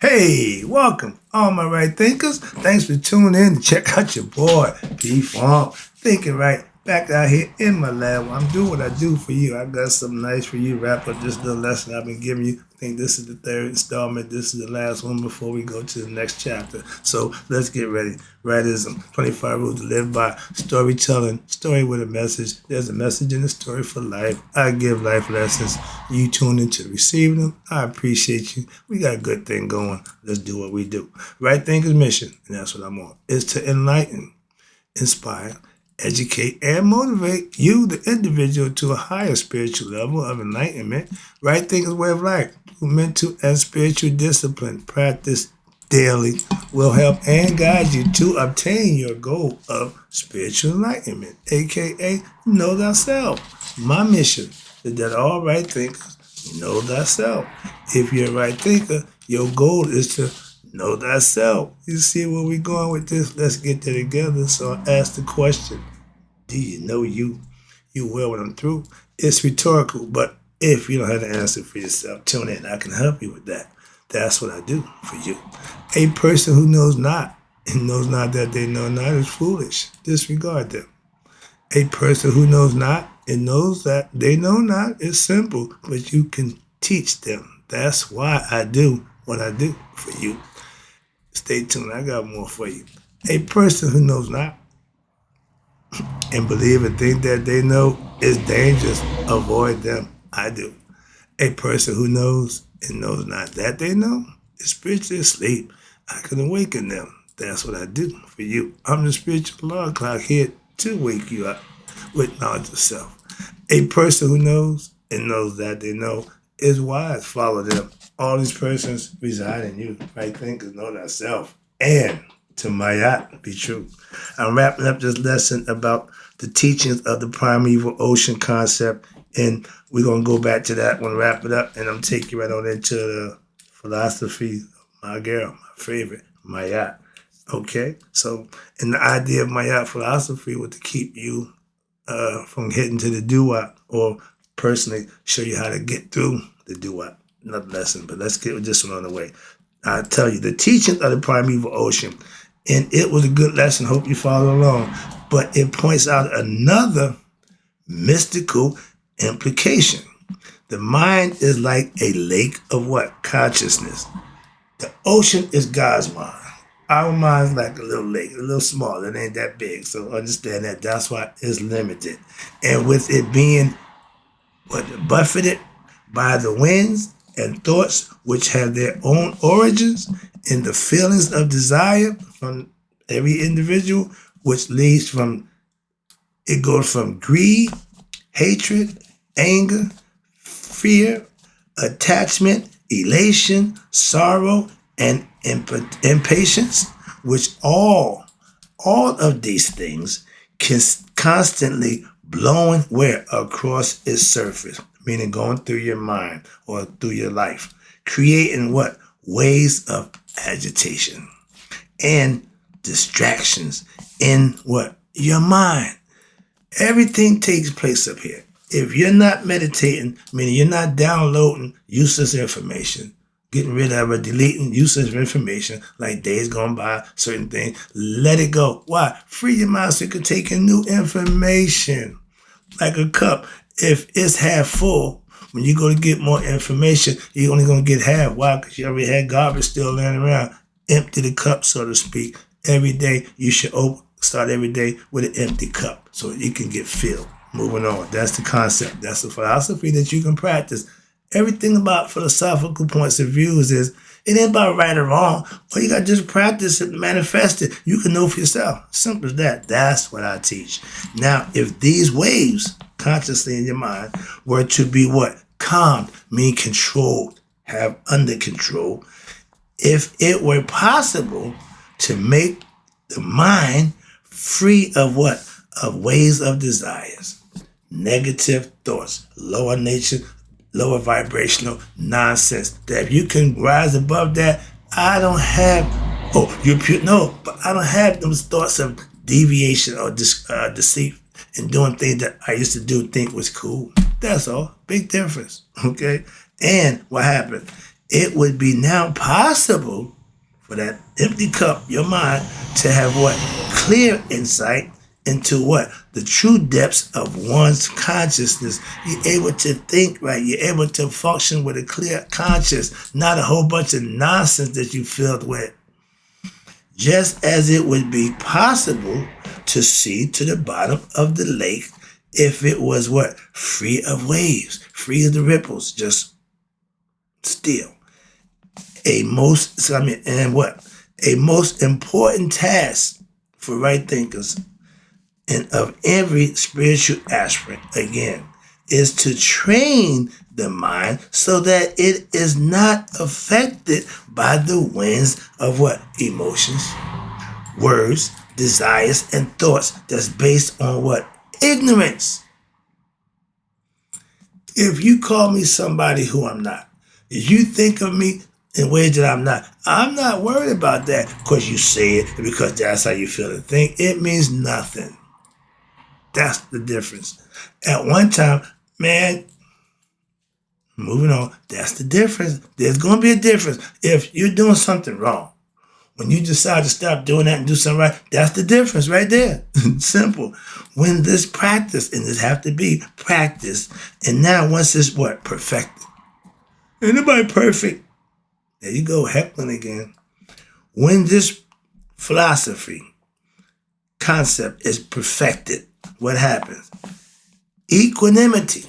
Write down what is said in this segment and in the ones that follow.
Hey, welcome, all my right thinkers. Thanks for tuning in to check out your boy, P-Funk. Thinking right, back out here in my lab. I'm doing what I do for you. I got something nice for you. Wrap up this little lesson I've been giving you. I think this is the third installment. This is the last one before we go to the next chapter. So let's get ready. Rightism, 25 rules to live by. Storytelling, story with a message. There's a message in the story for life. I give life lessons. You tune into receiving them. I appreciate you. We got a good thing going. Let's do what we do. Right Thinkers mission, and that's what I'm on, is to enlighten, inspire, educate, and motivate you, the individual, to a higher spiritual level of enlightenment. Right Thinkers way of life, through mental and spiritual discipline, practice daily, will help and guide you to obtain your goal of spiritual enlightenment, aka know thyself. My mission is that all right thinkers know thyself. If you're a right thinker, your goal is to know thyself. You see where we're going with this? Let's get there together. So I ask the question, do you know you? You will when I'm through. It's rhetorical, but if you don't have the answer for yourself, tune in. I can help you with that. That's what I do for you. A person who knows not and knows not that they know not is foolish. Disregard them. A person who knows not and knows that they know not is simple, but you can teach them. That's why I do what I do for you. Stay tuned. I got more for you. A person who knows not and believe and think that they know is dangerous. Avoid them. I do. A person who knows and knows not that they know is spiritually asleep. I can awaken them. That's what I do for you. I'm the spiritual alarm clock here to wake you up with knowledge of self. A person who knows and knows that they know is wise. Follow them. All these persons reside in you. Right thinkers know thyself. And to Maat, be true. I'm wrapping up this lesson about the teachings of the primeval ocean concept, and we're going to go back to that one, wrap it up, and I'm taking you right on into the philosophy of my girl, my favorite, Maat. Okay? So, and the idea of Maat philosophy was to keep you from hitting to the Duat, or personally show you how to get through the Duat. Another lesson, but let's get this one on the way. I tell you, the teachings of the primeval ocean, and it was a good lesson. Hope you follow along. But it points out another mystical implication. The mind is like a lake of what? Consciousness. The ocean is God's mind. Our mind's like a little lake, a little small. It ain't that big. So understand that. That's why it's limited. And with it being buffeted by the winds and thoughts which have their own origins in the feelings of desire from every individual, which leads from, it goes from greed, hatred, anger, fear, attachment, elation, sorrow, and impatience, which all of these things can constantly blowing where? Across its surface, meaning going through your mind or through your life, creating what? Waves of agitation and distractions in what? Your mind. Everything takes place up here. If you're not meditating, meaning you're not downloading useless information, getting rid of or deleting useless information, like days gone by, certain things, let it go. Why? Free your mind so you can take in new information. Like a cup, if it's half full, when you go to get more information, you're only going to get half. Why? Because you already had garbage still laying around. Empty the cup, so to speak. Every day, you should start every day with an empty cup so you can get filled. Moving on. That's the concept. That's the philosophy that you can practice. Everything about philosophical points of views is, it ain't about right or wrong. All you got to just practice it, manifest it. You can know for yourself. Simple as that. That's what I teach. Now, if these waves consciously in your mind were to be what? Calmed, mean controlled, have under control. If it were possible to make the mind free of what? Of waves of desires, negative thoughts, lower nature, lower vibrational nonsense. That if you can rise above that, I don't have, but I don't have those thoughts of deviation or deceit and doing things that I used to do think was cool. That's all. Big difference. Okay? And what happened? it would be now possible for that empty cup, your mind, to have what? Clear insight into what? The true depths of one's consciousness. You're able to think right. You're able to function with a clear conscience, not a whole bunch of nonsense that you filled with. Just as it would be possible to see to the bottom of the lake if it was what? Free of waves, free of the ripples, just still. A most important task for right thinkers and of every spiritual aspirant, again, is to train the mind so that it is not affected by the winds of what? Emotions, words, desires, and thoughts that's based on what? Ignorance. If you call me somebody who I'm not, if you think of me in ways that I'm not worried about that because you say it and because that's how you feel and think. It means nothing. That's the difference. At one time, man, moving on, that's the difference. There's going to be a difference. If you're doing something wrong, when you decide to stop doing that and do something right, that's the difference right there. Simple. When this practice, and this have to be practice, and now once it's what? Perfected. Ain't nobody perfect. There you go, heckling again. When this philosophy concept is perfected, what happens? Equanimity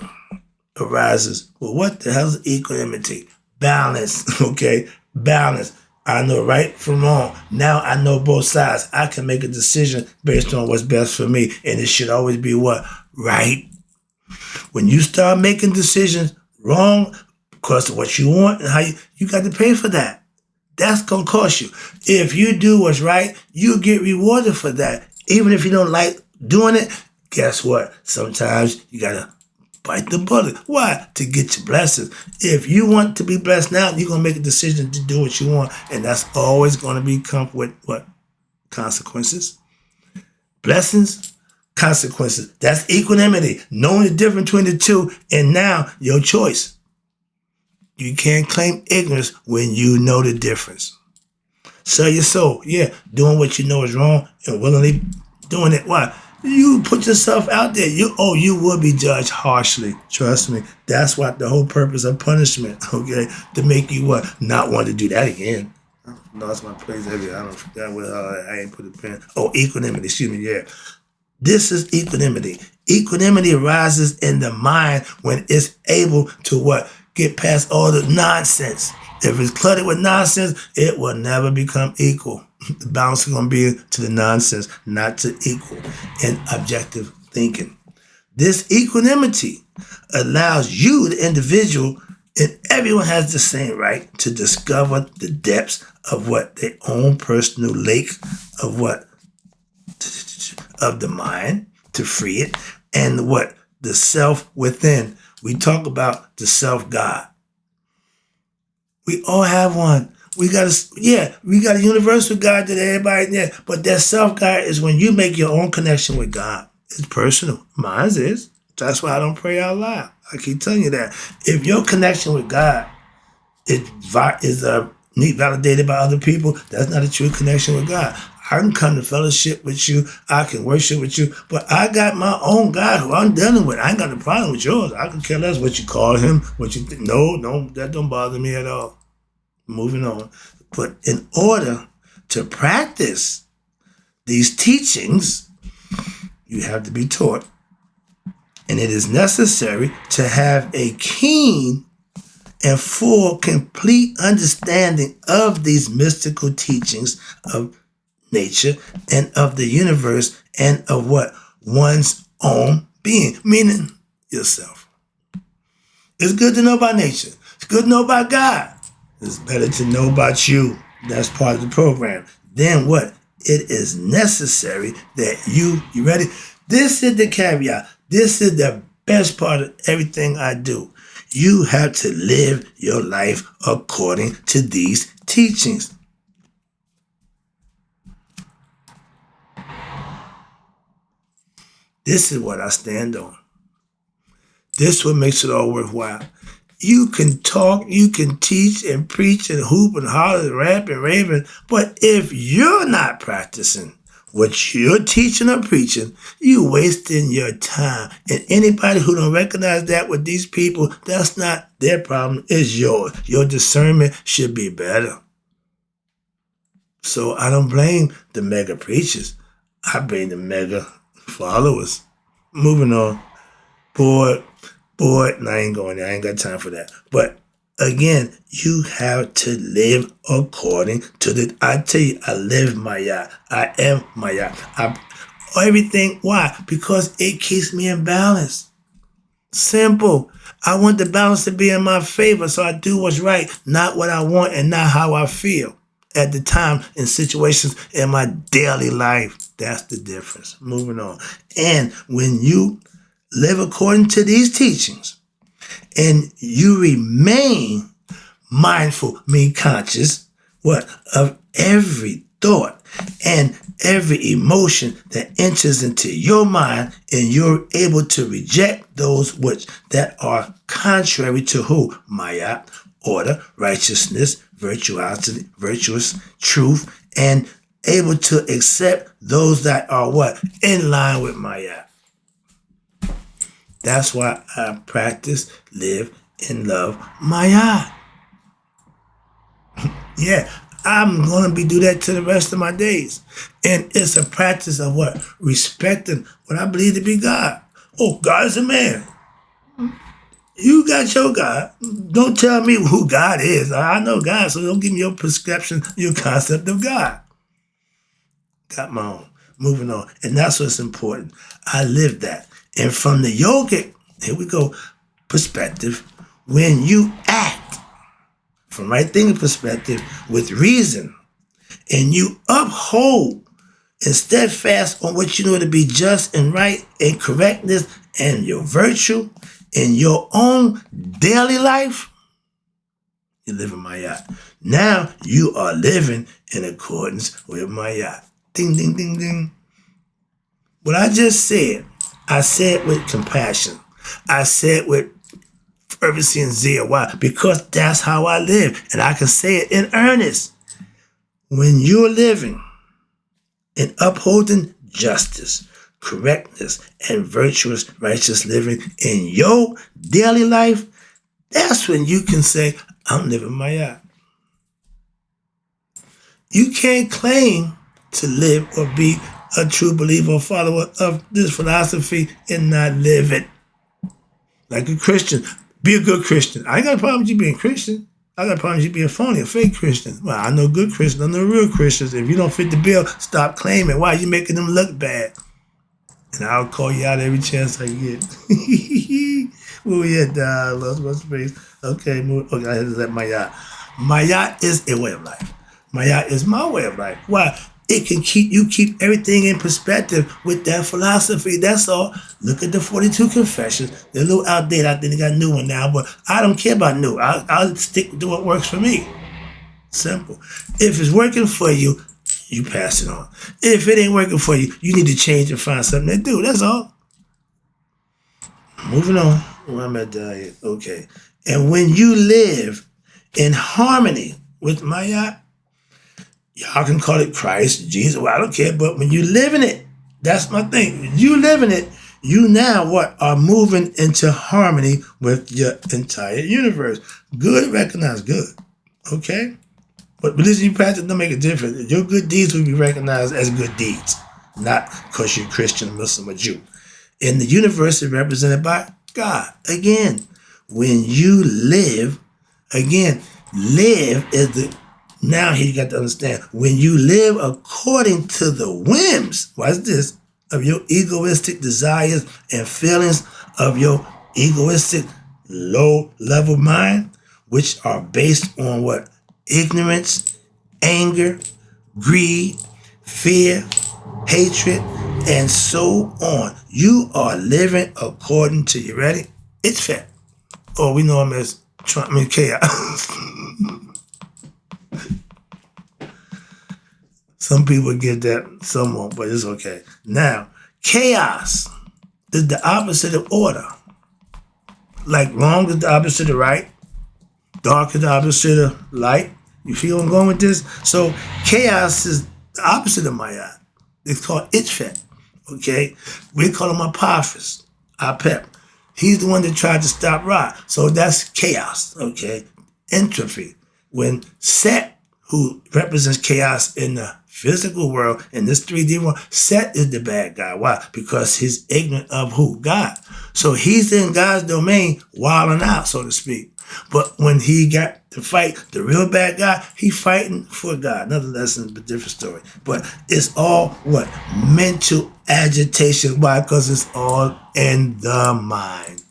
arises. Well, what the hell is equanimity? Balance, okay? Balance. I know right from wrong. Now I know both sides. I can make a decision based on what's best for me. And it should always be what? Right. When you start making decisions wrong because of what you want and how you got to pay for that. That's going to cost you. If you do what's right, you get rewarded for that. Even if you don't like doing it, guess what? Sometimes you got to bite the bullet. Why? To get your blessings. If you want to be blessed now, you're going to make a decision to do what you want. And that's always going to become with what? Consequences. Blessings, consequences. That's equanimity. Knowing the difference between the two, and now your choice. You can't claim ignorance when you know the difference. Sell your soul. Yeah, doing what you know is wrong and willingly doing it. Why? You put yourself out there. You will be judged harshly. Trust me. That's what the whole purpose of punishment, okay? To make you what? Not want to do that again. I lost my place earlier. I don't forget what I ain't put a pen. Oh, equanimity. Excuse me. Yeah. This is equanimity. Equanimity arises in the mind when it's able to what? Get past all the nonsense. If it's cluttered with nonsense, it will never become equal. The balance is going to be to the nonsense, not to equal in objective thinking. This equanimity allows you, the individual, and everyone has the same right to discover the depths of what their own personal lake of what? Of the mind, to free it, and what? The self within. We talk about the self-God. We all have one. We got a universal God that everybody there. But that self-God is when you make your own connection with God. It's personal. Mine is. That's why I don't pray out loud. I keep telling you that. If your connection with God is validated by other people, that's not a true connection with God. I can come to fellowship with you. I can worship with you. But I got my own God who I'm dealing with. I ain't got a problem with yours. I can care less what you call him, what you think. No, that don't bother me at all. Moving on. But in order to practice these teachings, you have to be taught. And it is necessary to have a keen and full, complete understanding of these mystical teachings of nature and of the universe and of what? One's own being, meaning yourself. It's good to know about nature. It's good to know about God. It's better to know about you. That's part of the program. Then what? It is necessary that you ready? This is the caveat. This is the best part of everything I do. You have to live your life according to these teachings. This is what I stand on. This is what makes it all worthwhile. You can talk, you can teach and preach and hoop and holler and rap and rave, but if you're not practicing what you're teaching or preaching, you wasting your time. And anybody who don't recognize that with these people, that's not their problem, it's yours. Your discernment should be better. So I don't blame the mega preachers. I blame the mega followers. Moving on. Bored, and I ain't going there. I ain't got time for that. But again, you have to live according to the. I tell you, I live Ma'at. I am Ma'at. Everything. Why? Because it keeps me in balance. Simple. I want the balance to be in my favor, so I do what's right, not what I want and not how I feel at the time in situations in my daily life. That's the difference. Moving on. And when you live according to these teachings and you remain mindful, mean conscious, of every thought and every emotion that enters into your mind, and you're able to reject those that are contrary to who? Ma'at, order, righteousness, virtuosity, virtuous, truth, and able to accept those that are in line with Ma'at. That's why I practice, live, and love Ma'at. Yeah, I'm going to do that to the rest of my days. And it's a practice of respecting what I believe to be God. Oh, God is a man. You got your God. Don't tell me who God is. I know God, so don't give me your perception, your concept of God. Got my own. Moving on. And that's what's important. I live that. And from the yogic, here we go, perspective, when you act from right thinking perspective with reason, and you uphold and steadfast on what you know to be just and right and correctness and your virtue in your own daily life, you live in Ma'at. Now you are living in accordance with Ma'at. Ding, ding, ding, ding. What I just said, I said with compassion. I said with fervency and zeal. Why? Because that's how I live. And I can say it in earnest. When you're living and upholding justice, correctness, and virtuous, righteous living in your daily life, that's when you can say, I'm living Ma'at. You can't claim to live or be a true believer or follower of this philosophy and not live it. Like a Christian. Be a good Christian. I ain't got a problem with you being Christian. I got a problem with you being phony, a fake Christian. Well, I know good Christians. I know real Christians. If you don't fit the bill, stop claiming. Why are you making them look bad? And I'll call you out every chance I get. Where we at? Lost my space. Okay, move. Okay, I had to let Ma'at. Ma'at is a way of life. Ma'at is my way of life. Why? It can keep everything in perspective with that philosophy. That's all. Look at the 42 Confessions. They're a little outdated. I think they got a new one now, but I don't care about new. I'll stick to what works for me. Simple. If it's working for you, you pass it on. If it ain't working for you, you need to change and find something to do. That's all. Moving on. Where I'm at here. Okay. And when you live in harmony with Ma'at, y'all can call it Christ, Jesus, well, I don't care, but when you live in it, that's my thing. When you live in it, you now are moving into harmony with your entire universe. Good, recognize good. Okay? But religion you practice don't make a difference. Your good deeds will be recognized as good deeds, not because you're Christian, Muslim, or Jew. In the universe, it's represented by God. Again, when you live, live is the. Now here you got to understand, when you live according to the whims, watch this, of your egoistic desires and feelings of your egoistic low-level mind, which are based on what? Ignorance, anger, greed, fear, hatred, and so on. You are living according to, you ready? It's fact. Or we know him as chaos. Some people get that, some won't, but it's okay. Now, chaos is the opposite of order. Like wrong is the opposite of right. Dark is the opposite of light. You feel where I'm going with this? So chaos is the opposite of Mayat. It's called Itfet. Okay? We call him Apophis, Apep. He's the one that tried to stop Ra. So that's chaos. Okay? Entropy. When Set, who represents chaos in the physical world, in this 3D world, Set is the bad guy. Why? Because he's ignorant of who? God. So he's in God's domain, wilding out, so to speak. But when he got to fight the real bad guy, he fighting for God. Another lesson, but different story. But it's all what? Mental agitation. Why? Because it's all in the mind.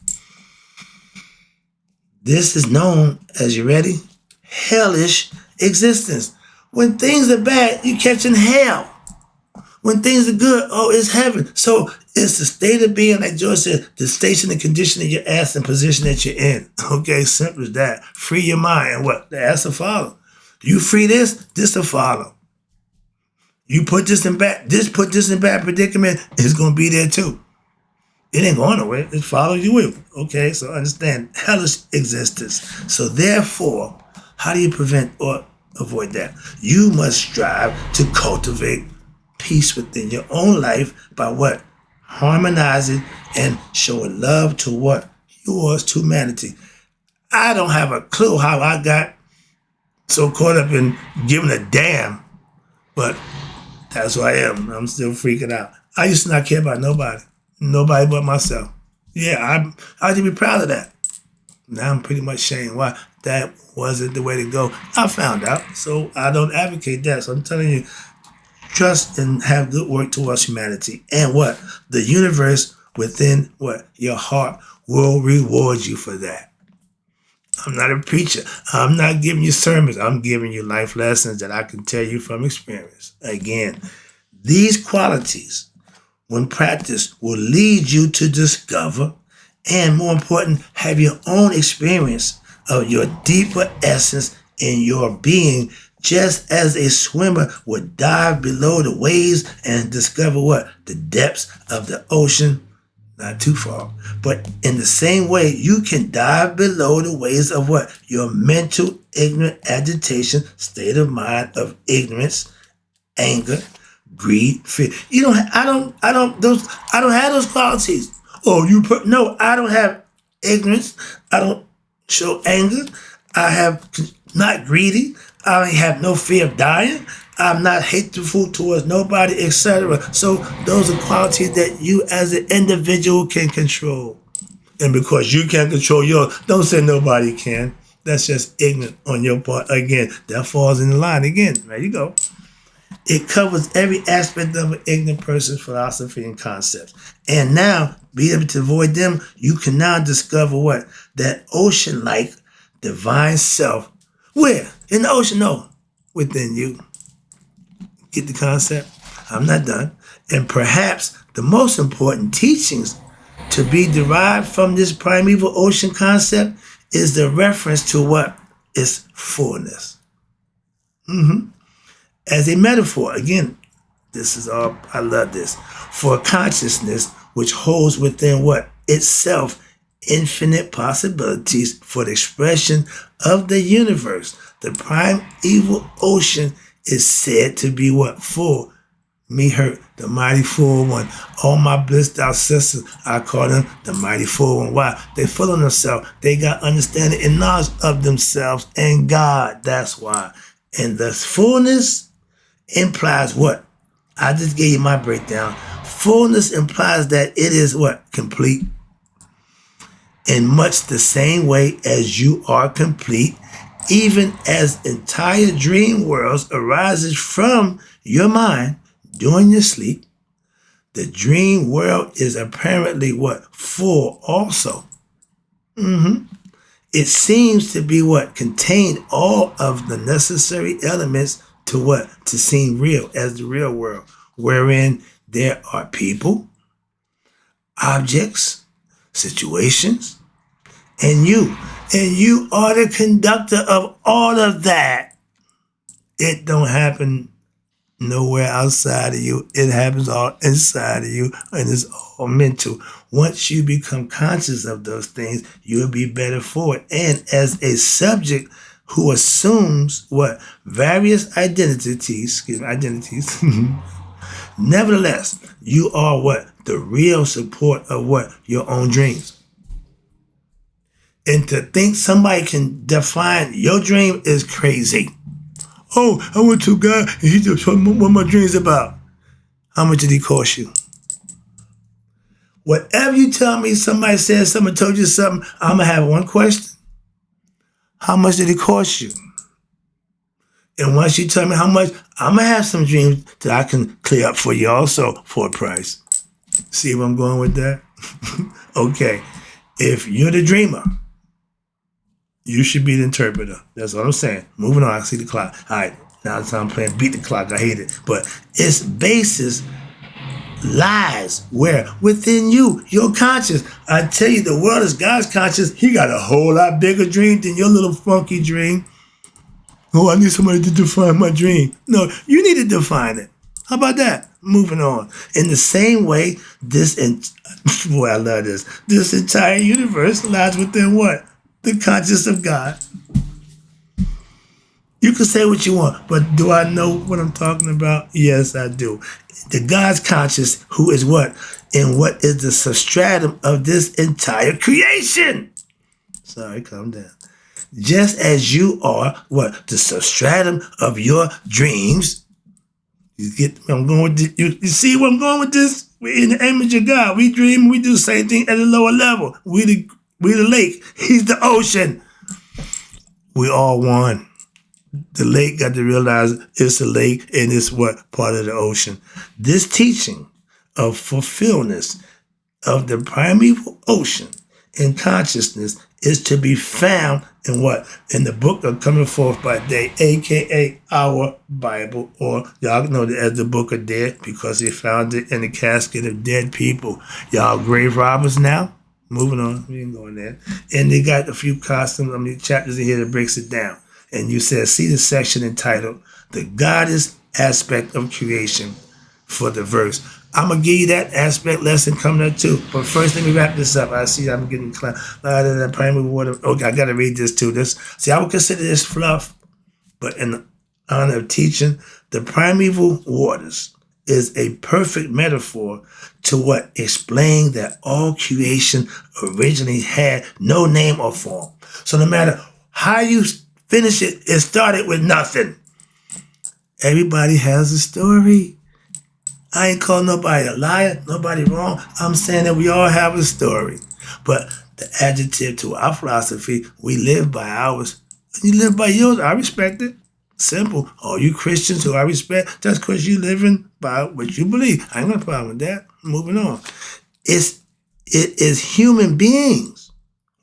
This is known as, you ready? Hellish existence. When things are bad, you catching hell. When things are good, oh, it's heaven. So it's the state of being, like George said, the station and condition of your ass and position that you're in. Okay, simple as that. Free your mind. And what? The ass will follow. You free this will follow. You put this in bad predicament, it's going to be there too. It ain't going nowhere. It follows you with. Okay, so understand hellish existence. So therefore, how do you prevent or avoid that? You must strive to cultivate peace within your own life by what? Harmonizing and showing love to what? Yours, to humanity. I don't have a clue how I got so caught up in giving a damn, but that's who I am. I'm still freaking out. I used to not care about nobody but myself. Yeah, I should be proud of that. Now I'm pretty much saying why that wasn't the way to go. I found out, so I don't advocate that. So I'm telling you, trust and have good work towards humanity. And what? The universe within what? Your heart will reward you for that. I'm not a preacher. I'm not giving you sermons. I'm giving you life lessons that I can tell you from experience. Again, these qualities, when practiced, will lead you to discover and, more important, have your own experience of your deeper essence in your being, just as a swimmer would dive below the waves and discover what? The depths of the ocean. Not too far. But in the same way, you can dive below the waves of what? Your mental, ignorant agitation, state of mind of ignorance, anger, greed, fear. You don't. I don't have those qualities. Oh, no. I don't have ignorance. I don't show anger. I have not greedy. I have no fear of dying. I'm not hateful towards nobody, etc. So those are qualities that you as an individual can control. And because you can't control yours, don't say nobody can. That's just ignorant on your part. Again, that falls in the line. Again, there you go. It covers every aspect of an ignorant person's philosophy and concepts. And now, be able to avoid them, you can now discover what? That ocean-like divine self. Where? In the ocean? No. Within you. Get the concept? I'm not done. And perhaps the most important teachings to be derived from this primeval ocean concept is the reference to what? Its fullness. As a metaphor, again, this is all, I love this, for consciousness which holds within what? Itself infinite possibilities for the expression of the universe. The primeval ocean is said to be what? Full. Me hurt, the mighty full one. All my blissed out sisters, I call them the mighty full one. Why? They full of themselves. They got understanding and knowledge of themselves and God. That's why. And the fullness implies what? I just gave you my breakdown. Fullness implies that it is what? Complete. In much the same way as you are complete, even as entire dream worlds arises from your mind during your sleep, the dream world is apparently what? Full also. It seems to be what? Contained all of the necessary elements to what? To seem real as the real world, wherein there are people, objects, situations, and you. And you are the conductor of all of that. It don't happen nowhere outside of you. It happens all inside of you, and it's all mental. Once you become conscious of those things, you'll be better for it. And as a subject who assumes what? Various identities, nevertheless, you are what? The real support of what? Your own dreams. And to think somebody can define your dream is crazy. Oh, I went to God and he just told me what my dream's about. How much did he cost you? Whatever you tell me, somebody said something, told you something, I'm going to have one question. How much did it cost you? And once you tell me how much, I'm going to have some dreams that I can clear up for you also for a price. See where I'm going with that? Okay. If you're the dreamer, you should be the interpreter. That's what I'm saying. Moving on, I see the clock. All right, now it's time playing Beat the Clock. I hate it. But its basis lies where? Within you, your conscious. I tell you, the world is God's conscious. He got a whole lot bigger dream than your little funky dream. Oh, I need somebody to define my dream. No, you need to define it. How about that? Moving on. In the same way, boy, I love this. This entire universe lies within what? The conscience of God. You can say what you want, but do I know what I'm talking about? Yes, I do. The God's conscious, who is what? And what is the substratum of this entire creation? Sorry, calm down. Just as you are what? The substratum of your dreams. You get where I'm going with this? You see where I'm going with this? We're in the image of God. We dream, we do the same thing at a lower level. We the lake. He's the ocean. We all one. The lake got to realize it's a lake and it's what? Part of the ocean. This teaching of fulfillment of the primeval ocean in consciousness is to be found in what? In the book of Coming Forth by Day, a.k.a. our Bible, or y'all know it as the Book of Dead because they found it in the casket of dead people. Y'all grave robbers now? Moving on, we ain't going there. And they got a few chapters in here that breaks it down. And you said, see the section entitled, The Goddess Aspect of Creation for the verse. I'm going to give you that aspect lesson coming up too. But first, let me wrap this up. I see I'm getting primary water. Okay, I got to read this too. I would consider this fluff, but in honor of teaching, the primeval waters is a perfect metaphor to what? Explain that all creation originally had no name or form. So no matter how you finish it, it started with nothing. Everybody has a story. I ain't calling nobody a liar, nobody wrong. I'm saying that we all have a story. But the adjective to our philosophy, we live by ours. You live by yours, I respect it. Simple. All you Christians who I respect, just because you living by what you believe. I ain't got a problem with that. Moving on. It is human beings,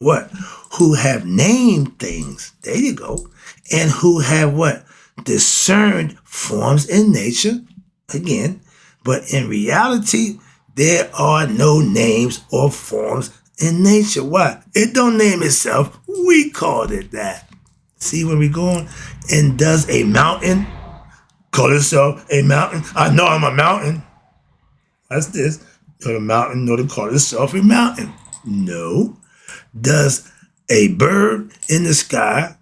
what? Who have named things. There you go. And who have what? Discerned forms in nature. Again. But in reality, there are no names or forms in nature. Why? It don't name itself. We called it that. See where we're going? And does a mountain call itself a mountain? I know I'm a mountain. What's this? Or a mountain know to call itself a mountain? No. Does a bird in the sky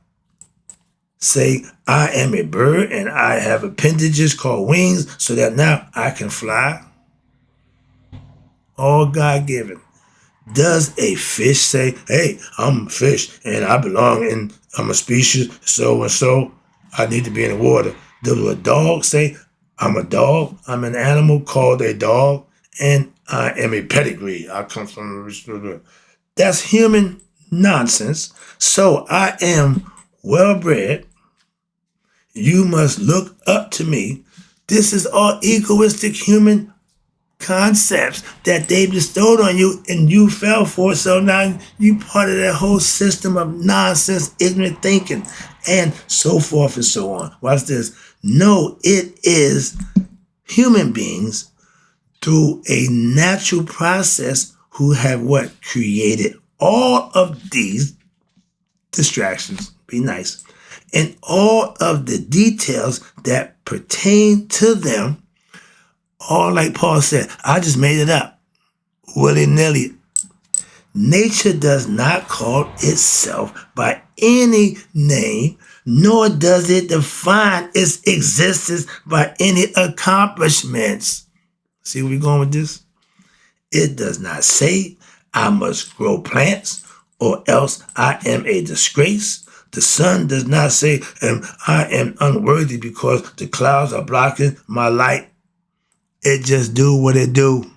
say, I am a bird and I have appendages called wings so that now I can fly? All God-given. Does a fish say, hey, I'm a fish and I belong in, I'm a species so and so, I need to be in the water? Does a dog say, I'm a dog, I'm an animal called a dog, and I am a pedigree, I come from... That's human nonsense. So I am well-bred. You must look up to me. This is all egoistic human concepts that they bestowed on you and you fell for. So now you part of that whole system of nonsense, ignorant thinking, and so forth and so on. Watch this. No, it is human beings through a natural process who have what? Created all of these distractions. Be nice. and all of the details that pertain to them, all like Paul said, I just made it up, willy-nilly. Nature does not call itself by any name, nor does it define its existence by any accomplishments. See where we're going with this? It does not say, I must grow plants, or else I am a disgrace. The sun does not say, I am unworthy because the clouds are blocking my light. It just do what it do.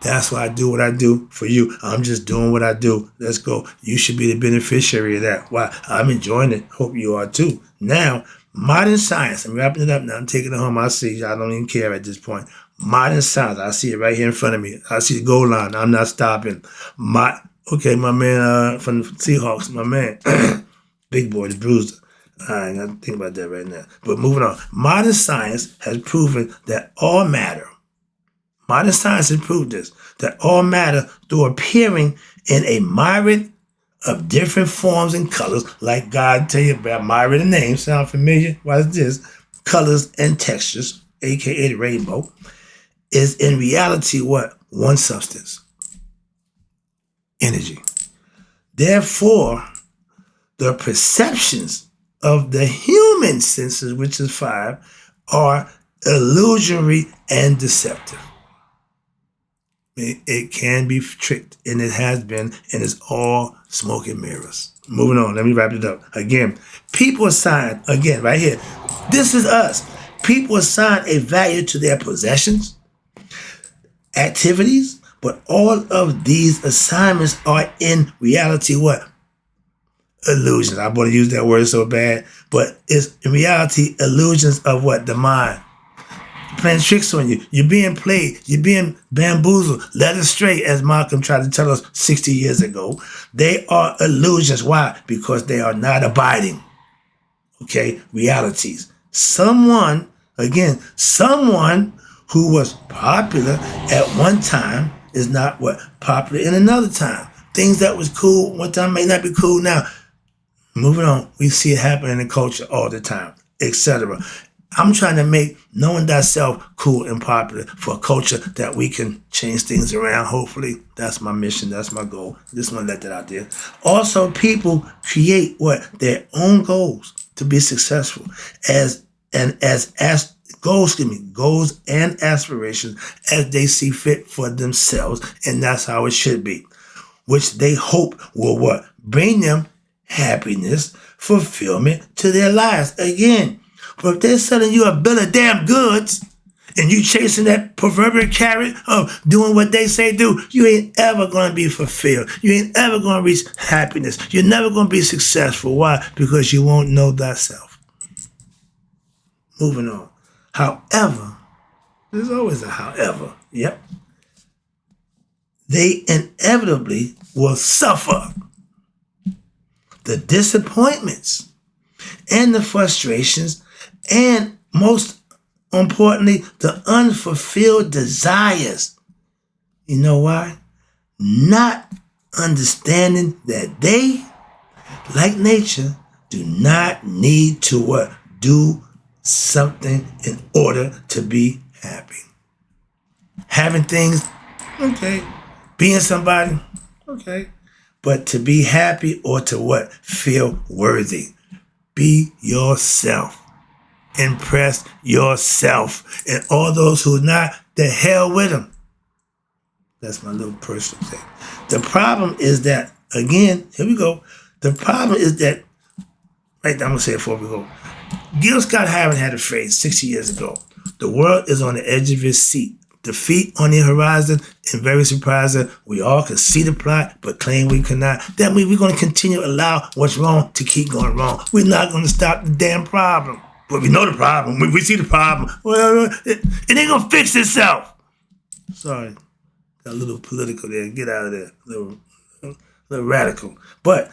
That's why I do what I do for you. I'm just doing what I do. Let's go. You should be the beneficiary of that. Why? I'm enjoying it. Hope you are too. Now, modern science. I'm wrapping it up now. I'm taking it home. I see. I don't even care at this point. Modern science. I see it right here in front of me. I see the goal line. I'm not stopping. Okay, my man from the Seahawks, my man. Big boy, the bruiser. I ain't got to think about that right now. But moving on. Modern science has proven that all matter. Modern science has proved this, that all matter, though appearing in a myriad of different forms and colors, like God tell you about myriad and names, sound familiar? What is this? Colors and textures, aka the rainbow, is in reality what? One substance. Energy. Therefore, the perceptions of the human senses, which is 5, are illusory and deceptive. It can be tricked, and it has been, and it's all smoke and mirrors. Moving on, let me wrap it up. Again, people assign, again, right here, this is us. People assign a value to their possessions, activities, but all of these assignments are in reality what? Illusions. I want to use that word so bad, but it's in reality illusions of what? The mind. Playing tricks on you. You're being played. You're being bamboozled, led astray, as Malcolm tried to tell us 60 years ago. They are illusions. Why? Because they are not abiding. Okay? Realities. Someone who was popular at one time is not what? Popular in another time. Things that was cool one time may not be cool now. Moving on. We see it happen in the culture all the time, etc. I'm trying to make knowing thyself cool and popular for a culture that we can change things around, hopefully. That's my mission. That's my goal. Just want to let that out there. Also, people create what? Their own goals to be successful goals and aspirations as they see fit for themselves. And that's how it should be, which they hope will what? Bring them happiness, fulfillment to their lives. Again, but if they're selling you a bill of damn goods and you chasing that proverbial carrot of doing what they say do, you ain't ever going to be fulfilled. You ain't ever going to reach happiness. You're never going to be successful. Why? Because you won't know thyself. Moving on. However, there's always a however. Yep. They inevitably will suffer the disappointments and the frustrations, and most importantly, the unfulfilled desires. You know why? Not understanding that they, like nature, do not need to what? Do something in order to be happy. Having things, okay. Being somebody, okay. But to be happy or to what? Feel worthy. Be yourself. Impress yourself. And all those who not, the hell with them. That's my little personal thing. The problem is that, again, here we go. The problem is that, right now, I'm going to say it before we go. Gil Scott-Heron had a phrase 60 years ago. The world is on the edge of its seat. The feet on the horizon, and very surprising, we all can see the plot, but claim we cannot. That means we're going to continue to allow what's wrong to keep going wrong. We're not going to stop the damn problem. But we know the problem. We see the problem. Well, it ain't going to fix itself. Sorry. Got a little political there. Get out of there. A little radical. But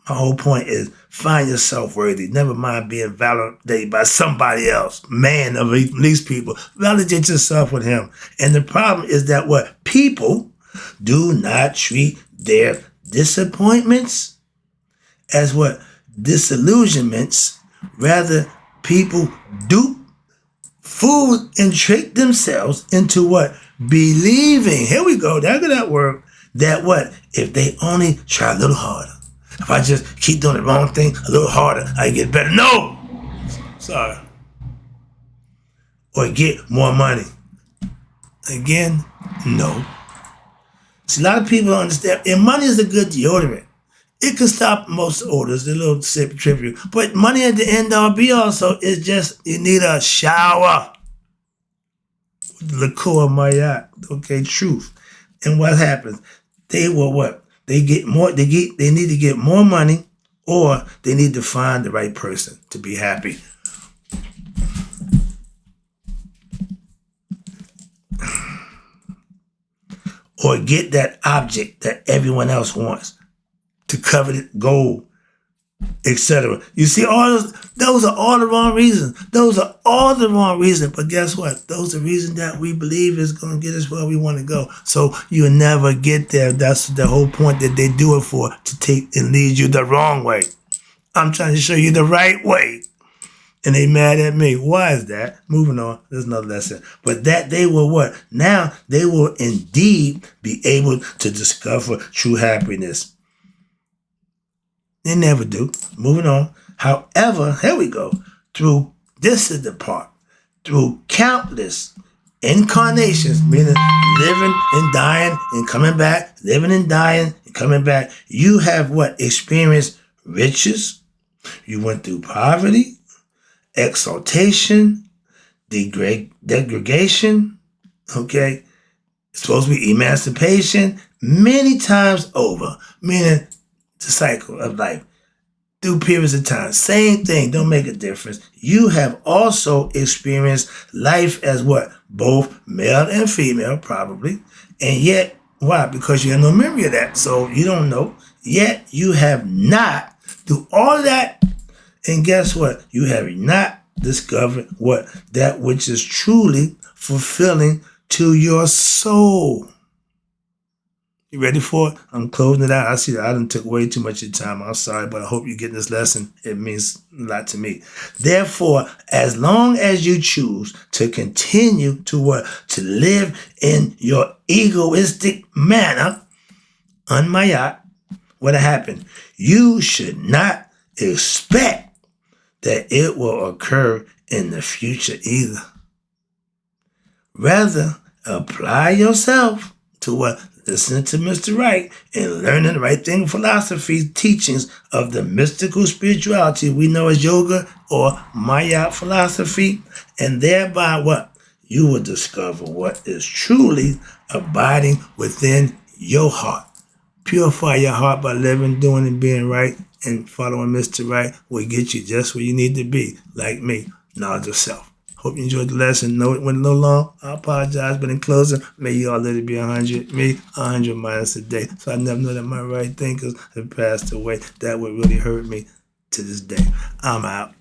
my whole point is find yourself worthy. Never mind being validated by somebody else. Man of these people. Validate yourself with him. And the problem is that what? People do not treat their disappointments as what? disillusionments. Rather, people dupe, fool, and trick themselves into what? Believing. Here we go. There go that word. That what? If they only try a little harder. If I just keep doing the wrong thing a little harder, I get better. No! Sorry. Or get more money. Again, no. See, a lot of people don't understand. And money is a good deodorant. It can stop most odors, a little sip trivial. But money at the end all be all, so it's just, you need a shower. With the liqueur Maat. Okay, truth. And what happens? They will what? They get more, they need to get more money, or they need to find the right person to be happy. Or get that object that everyone else wants, to covet gold, etc. You see, all those are all the wrong reasons. Those are all the wrong reasons. But guess what? Those are reasons that we believe is going to get us where we want to go. So you'll never get there. That's the whole point that they do it for, to take and lead you the wrong way. I'm trying to show you the right way. And they mad at me. Why is that? Moving on. There's another lesson. But that they will what? Now they will indeed be able to discover true happiness. They never do. Moving on. However, here we go. This is the part. Through countless incarnations, meaning living and dying and coming back, living and dying and coming back, you have what? Experienced riches. You went through poverty, exaltation, degradation, okay? It's supposed to be emancipation many times over, meaning the cycle of life through periods of time. Same thing, don't make a difference. You have also experienced life as what? Both male and female, probably. And yet, why? Because you have no memory of that, so you don't know. Yet, you have not, through all of that. And guess what? You have not discovered what? That which is truly fulfilling to your soul. You ready for it? I'm closing it out. I see that I done took way too much of your time. I'm sorry, but I hope you get this lesson. It means a lot to me. Therefore, as long as you choose to continue to what? To live in your egoistic manner, on Maat, what'll happen? You should not expect that it will occur in the future either. Rather, apply yourself to what? Listening to Mr. Right and learning the right thing philosophy teachings of the mystical spirituality we know as yoga or Maat philosophy, and thereby what? You will discover what is truly abiding within your heart. Purify your heart by living, doing, and being right, and following Mr. Right will get you just where you need to be, like me, knowledge of self. Hope you enjoyed the lesson. No, it went a little long. I apologize, but in closing, may you all let it be 100. Me, 100 minus a day. So I never know that my right thinkers have passed away. That would really hurt me to this day. I'm out.